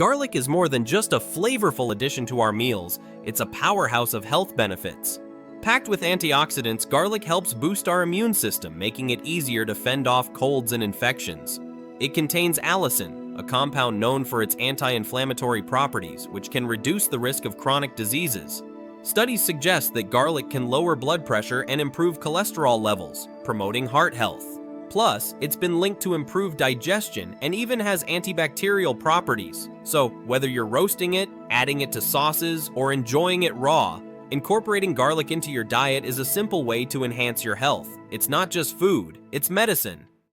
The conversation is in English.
Garlic is more than just a flavorful addition to our meals, it's a powerhouse of health benefits. Packed with antioxidants, garlic helps boost our immune system, making it easier to fend off colds and infections. It contains allicin, a compound known for its anti-inflammatory properties, which can reduce the risk of chronic diseases. Studies suggest that garlic can lower blood pressure and improve cholesterol levels, promoting heart health. Plus, it's been linked to improved digestion and even has antibacterial properties. So, whether you're roasting it, adding it to sauces, or enjoying it raw, incorporating garlic into your diet is a simple way to enhance your health. It's not just food, it's medicine.